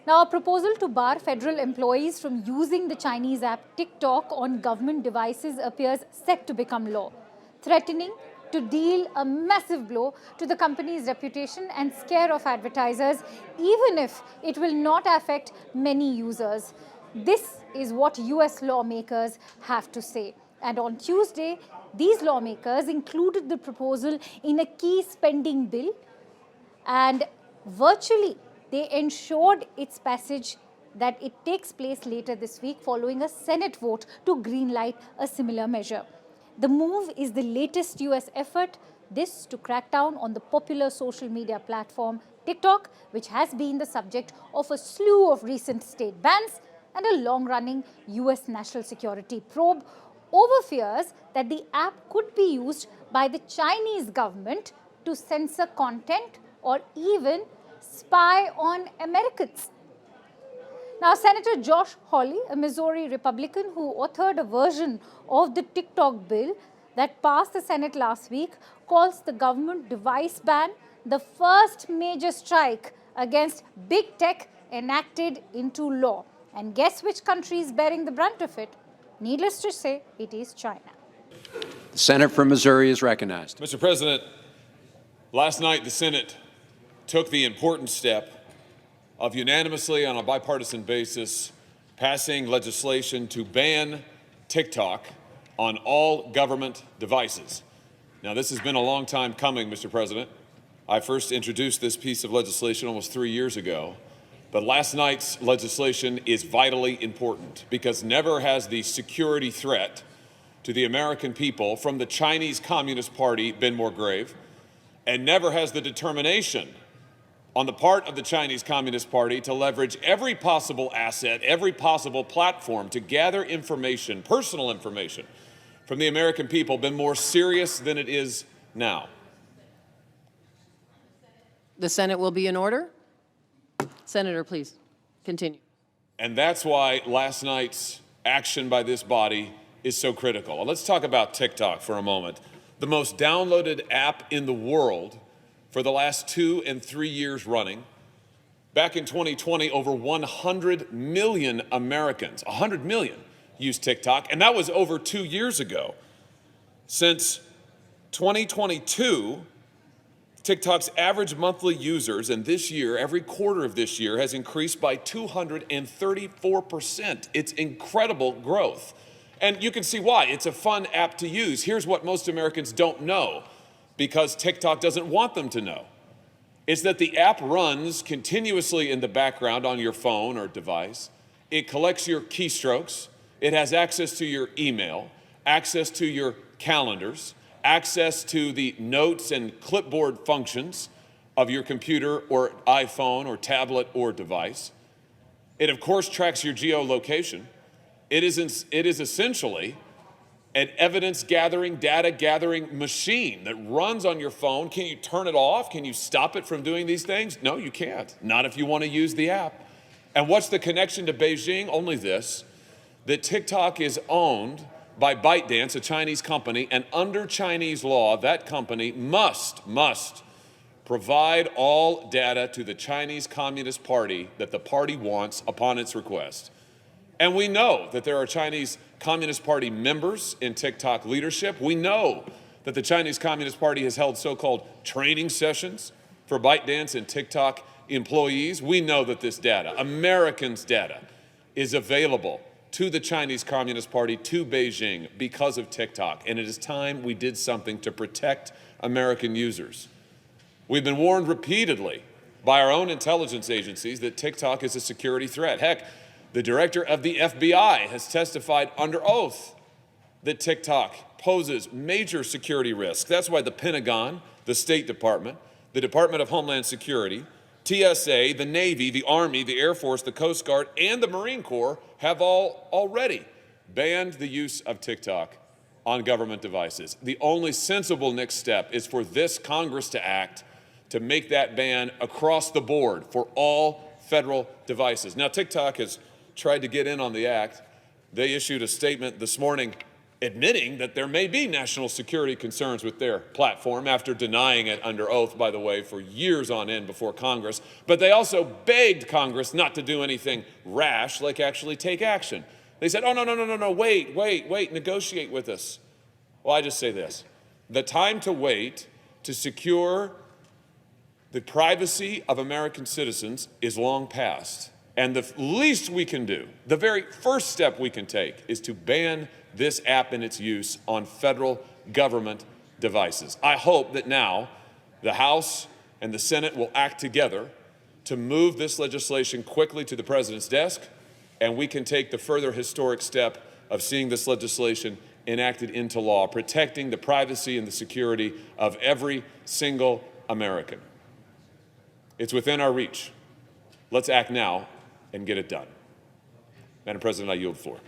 Now, a proposal to bar federal employees from using the Chinese app TikTok on government devices appears set to become law, threatening to deal a massive blow to the company's reputation and scare off advertisers, even if it will not affect many users. This is what US lawmakers have to say. And on Tuesday, these lawmakers included the proposal in a key spending bill, and virtually they ensured its passage that it takes place later this week following a Senate vote to greenlight a similar measure. The move is the latest US effort, this to crack down on the popular social media platform TikTok, which has been the subject of a slew of recent state bans and a long-running US national security probe over fears that the app could be used by the Chinese government to censor content or even spy on Americans. Now, Senator Josh Hawley, a Missouri Republican who authored a version of the TikTok bill that passed the Senate last week, calls the government device ban the first major strike against big tech enacted into law. And guess which country is bearing the brunt of it? Needless to say, it is China. The Senator from Missouri is recognized. Mr. President, last night the Senate took the important step of unanimously on a bipartisan basis passing legislation to ban TikTok on all government devices. Now, this has been a long time coming, Mr. President. I first introduced this piece of legislation almost 3 years ago. But last night's legislation is vitally important because never has the security threat to the American people from the Chinese Communist Party been more grave, and never has the determination on the part of the Chinese Communist Party to leverage every possible asset, every possible platform to gather information, personal information, from the American people been more serious than it is now. The Senate will be in order. Senator, please continue. And that's why last night's action by this body is so critical. Let's talk about TikTok for a moment. The most downloaded app in the world for the last 2 and 3 years running. Back in 2020, over 100 million Americans, 100 million, used TikTok, and that was over 2 years ago. Since 2022, TikTok's average monthly users, and this year, every quarter of this year, has increased by 234%. It's incredible growth. And you can see why. It's a fun app to use. Here's what most Americans don't know, because TikTok doesn't want them to know. It's that the app runs continuously in the background on your phone or device. It collects your keystrokes. It has access to your email, access to your calendars, access to the notes and clipboard functions of your computer or iPhone or tablet or device. It, of course, tracks your geolocation. It is essentially an evidence-gathering, data-gathering machine that runs on your phone. Can you turn it off? Can you stop it from doing these things? No, you can't. Not if you want to use the app. And what's the connection to Beijing? Only this, that TikTok is owned by ByteDance, a Chinese company, and under Chinese law, that company must provide all data to the Chinese Communist Party that the party wants upon its request. And we know that there are Chinese Communist Party members in TikTok leadership. We know that the Chinese Communist Party has held so-called training sessions for ByteDance and TikTok employees. We know that this data, Americans' data, is available to the Chinese Communist Party, to Beijing, because of TikTok. And it is time we did something to protect American users. We've been warned repeatedly by our own intelligence agencies that TikTok is a security threat. Heck, the director of the FBI has testified under oath that TikTok poses major security risks. That's why the Pentagon, the State Department, the Department of Homeland Security, TSA, the Navy, the Army, the Air Force, the Coast Guard, and the Marine Corps have all already banned the use of TikTok on government devices. The only sensible next step is for this Congress to act to make that ban across the board for all federal devices. Now, TikTok has tried to get in on the act. They issued a statement this morning admitting that there may be national security concerns with their platform after denying it under oath, by the way, for years on end before Congress. But they also begged Congress not to do anything rash, like actually take action. They said, oh, no, wait, negotiate with us. Well, I just say this. The time to wait to secure the privacy of American citizens is long past. And the least we can do, the very first step we can take, is to ban this app and its use on federal government devices. I hope that now the House and the Senate will act together to move this legislation quickly to the President's desk, and we can take the further historic step of seeing this legislation enacted into law, protecting the privacy and the security of every single American. It's within our reach. Let's act now and get it done. Madam President, I yield the floor.